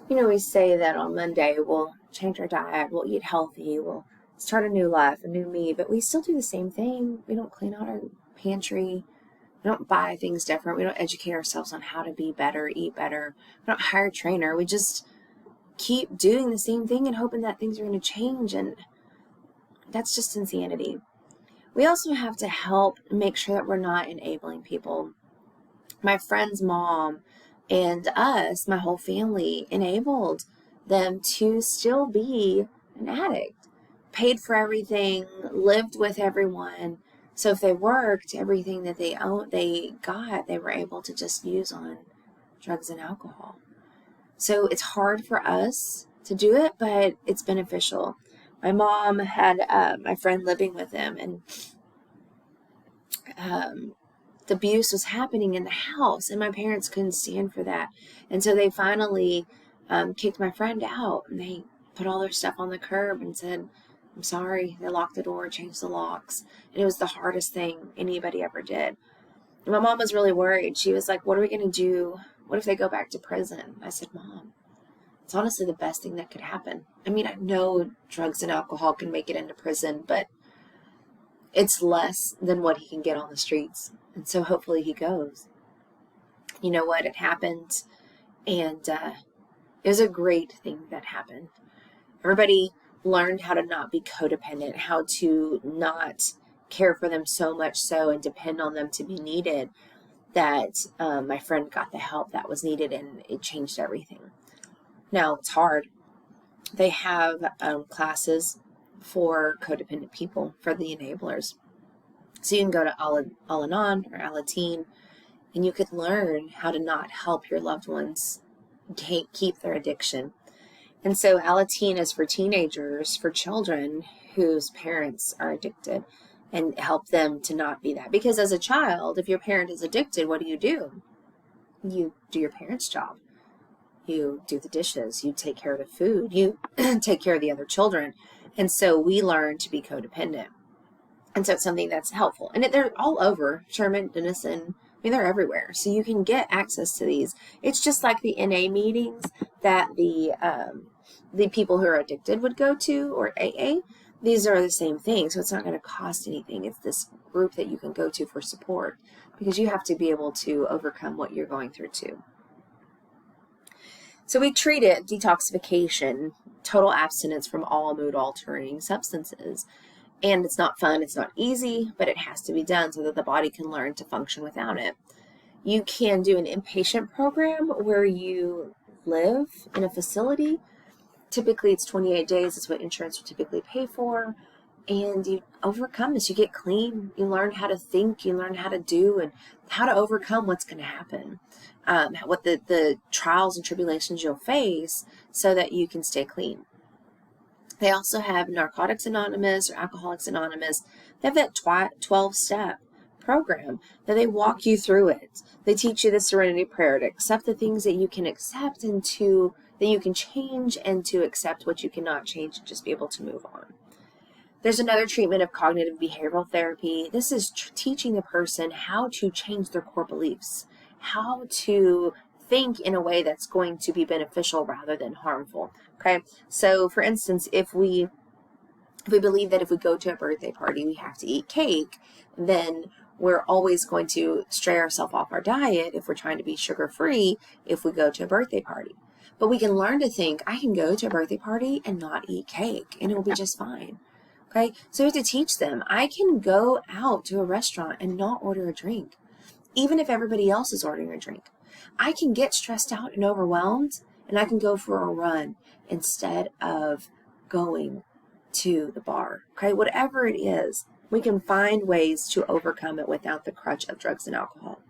We say that on Monday we'll change our diet, we'll eat healthy, we'll start a new life, a new me, but we still do the same thing. We don't clean out our pantry. We don't buy things different. We don't educate ourselves on how to be better, eat better. We don't hire a trainer. We just keep doing the same thing and hoping that things are going to change, and that's just insanity. We also have to help make sure that we're not enabling people. My friend's mom and us, my whole family, enabled them to still be an addict, paid for everything, lived with everyone. So if they worked, everything that they owned, they were able to just use on drugs and alcohol. So it's hard for us to do it, but it's beneficial. My mom had my friend living with them, and the abuse was happening in the house, and my parents couldn't stand for that. And so they finally kicked my friend out, and they put all their stuff on the curb and said, "I'm sorry." They locked the door, changed the locks, and it was the hardest thing anybody ever did. And my mom was really worried. She was like, "What are we going to do? What if they go back to prison?" I said, "Mom, it's honestly the best thing that could happen. I mean, I know drugs and alcohol can make it into prison, but it's less than what he can get on the streets. And so hopefully he goes." You know what? It happened, and it was a great thing that happened. Everybody learned how to not be codependent, how to not care for them so much so and depend on them to be needed, that my friend got the help that was needed, and it changed everything. Now, it's hard. They have classes for codependent people, for the enablers. So you can go to Al-Anon or Alateen, and you could learn how to not help your loved ones keep their addiction. And so Alateen is for teenagers, for children whose parents are addicted, and help them to not be that. Because as a child, if your parent is addicted, what do? You do your parents' job. You do the dishes, you take care of the food, you take care of the other children. And so we learn to be codependent. And so it's something that's helpful. And they're all over, Sherman, Denison. I mean, they're everywhere. So you can get access to these. It's just like the NA meetings that the people who are addicted would go to, or AA. These are the same thing. So it's not going to cost anything. It's this group that you can go to for support, because you have to be able to overcome what you're going through too. So we treat it detoxification, total abstinence from all mood-altering substances. And it's not fun, it's not easy, but it has to be done so that the body can learn to function without it. You can do an inpatient program where you live in a facility. Typically, it's 28 days. It's what insurance will typically pay for. And you overcome this. You get clean. You learn how to think. You learn how to do and how to overcome what's going to happen. What the trials and tribulations you'll face, so that you can stay clean. They also have Narcotics Anonymous or Alcoholics Anonymous. They have that 12-step program that they walk you through it. They teach you the Serenity Prayer to accept the things that you can accept, and that you can change, and to accept what you cannot change and just be able to move on. There's another treatment of cognitive behavioral therapy. This is teaching the person how to change their core beliefs, how to think in a way that's going to be beneficial rather than harmful. Okay, so for instance, if we believe that if we go to a birthday party we have to eat cake, then we're always going to stray ourselves off our diet if we're trying to be sugar-free if we go to a birthday party. But we can learn to think, I can go to a birthday party and not eat cake, and it will be just fine. Okay, so we have to teach them, I can go out to a restaurant and not order a drink, even if everybody else is ordering a drink. I can get stressed out and overwhelmed, and I can go for a run instead of going to the bar. Okay, whatever it is, we can find ways to overcome it without the crutch of drugs and alcohol.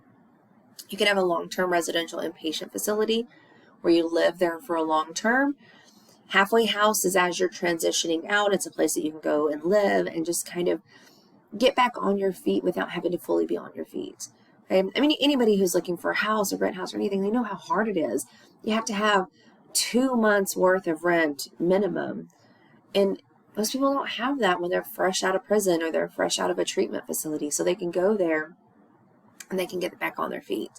You can have a long-term residential inpatient facility where you live there for a long term. Halfway house is as you're transitioning out. It's a place that you can go and live and just kind of get back on your feet without having to fully be on your feet. Okay? I mean, anybody who's looking for a house or rent house or anything, they know how hard it is. You have to have 2 months worth of rent minimum. And most people don't have that when they're fresh out of prison or they're fresh out of a treatment facility. So they can go there and they can get back on their feet.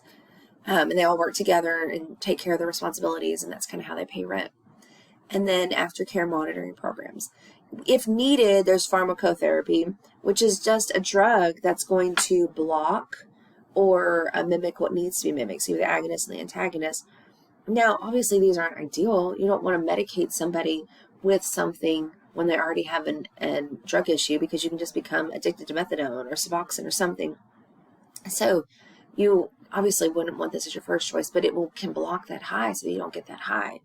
And they all work together and take care of their responsibilities, and that's kind of how they pay rent. And then aftercare monitoring programs. If needed, there's pharmacotherapy, which is just a drug that's going to block or mimic what needs to be mimicked, so the agonist and the antagonist. Now, obviously, these aren't ideal. You don't want to medicate somebody with something when they already have a drug issue, because you can just become addicted to methadone or Suboxone or something. So you obviously wouldn't want this as your first choice, but can block that high so you don't get that high.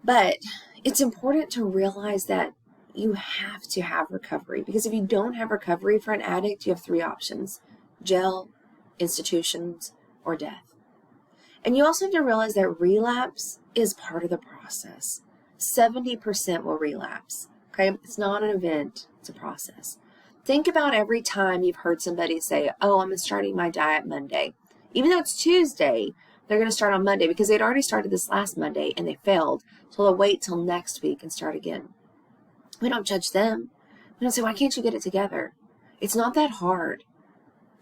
But it's important to realize that you have to have recovery, because if you don't have recovery for an addict, you have 3 options: jail, institutions, or death. And you also have to realize that relapse is part of the process. 70% will relapse, okay? It's not an event, it's a process. Think about every time you've heard somebody say, oh, I'm starting my diet Monday. Even though it's Tuesday, they're going to start on Monday because they'd already started this last Monday and they failed. So they'll wait till next week and start again. We don't judge them. We don't say, why can't you get it together? It's not that hard.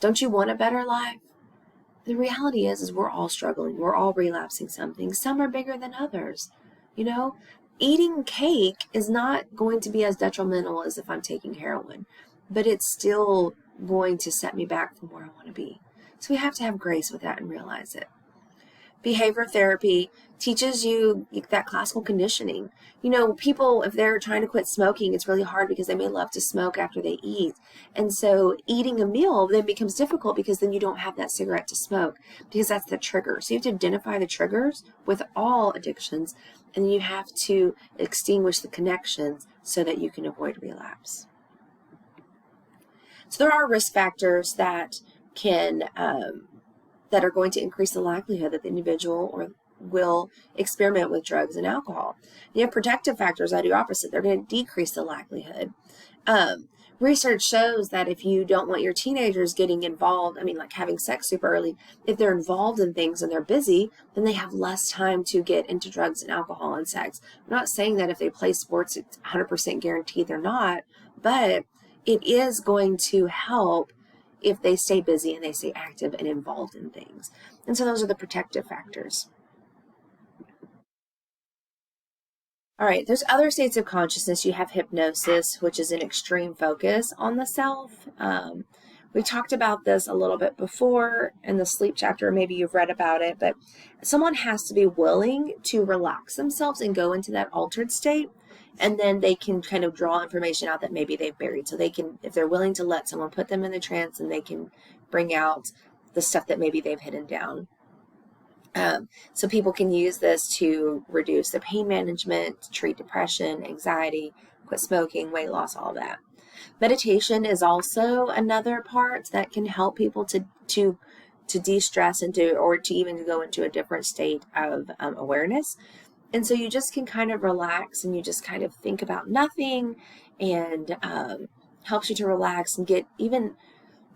Don't you want a better life? The reality is we're all struggling. We're all relapsing something. Some are bigger than others. You know, eating cake is not going to be as detrimental as if I'm taking heroin, but it's still going to set me back from where I want to be. So we have to have grace with that and realize it. Behavior therapy teaches you that classical conditioning. You know, people, if they're trying to quit smoking, it's really hard because they may love to smoke after they eat. And so eating a meal then becomes difficult because then you don't have that cigarette to smoke, because that's the trigger. So you have to identify the triggers with all addictions, and you have to extinguish the connections so that you can avoid relapse. So there are risk factors that that are going to increase the likelihood that the individual will experiment with drugs and alcohol. You have protective factors that do opposite. They're going to decrease the likelihood. Research shows that if you don't want your teenagers getting involved, like having sex super early, if they're involved in things and they're busy, then they have less time to get into drugs and alcohol and sex. I'm not saying that if they play sports, it's 100% guaranteed they're not, but it is going to help if they stay busy and they stay active and involved in things. And so those are the protective factors. All right, there's other states of consciousness. You have hypnosis, which is an extreme focus on the self. We talked about this a little bit before in the sleep chapter, maybe you've read about it, but someone has to be willing to relax themselves and go into that altered state, and then they can kind of draw information out that maybe they've buried. So they can, if they're willing to let someone put them in the trance, and they can bring out the stuff that maybe they've hidden down. So people can use this to reduce their pain management, treat depression, anxiety, quit smoking, weight loss, all of that. Meditation is also another part that can help people to de-stress and or to even go into a different state of awareness. And so you just can kind of relax, and you just kind of think about nothing, and helps you to relax and get even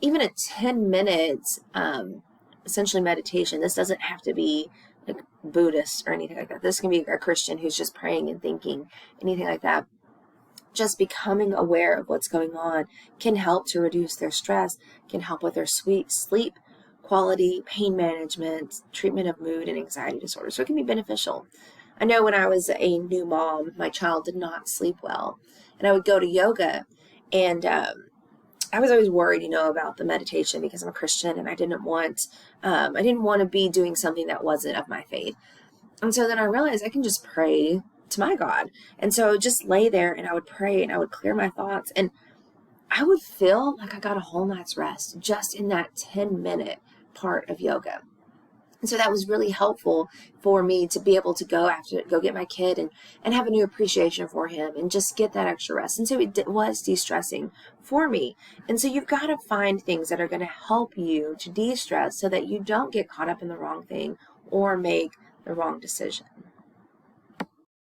a 10 minutes essentially meditation. This doesn't have to be like Buddhist or anything like that. This can be a Christian who's just praying and thinking, anything like that. Just becoming aware of what's going on can help to reduce their stress, can help with their sleep quality, pain management, treatment of mood and anxiety disorders. So it can be beneficial. I know when I was a new mom, my child did not sleep well, and I would go to yoga, and I was always worried, about the meditation because I'm a Christian, and I didn't want to be doing something that wasn't of my faith. And so then I realized I can just pray to my God. And so I would just lay there and I would pray and I would clear my thoughts, and I would feel like I got a whole night's rest just in that 10-minute part of yoga. And so that was really helpful for me to be able to go get my kid and have a new appreciation for him and just get that extra rest. And so it was de-stressing for me. And so you've got to find things that are going to help you to de-stress so that you don't get caught up in the wrong thing or make the wrong decision.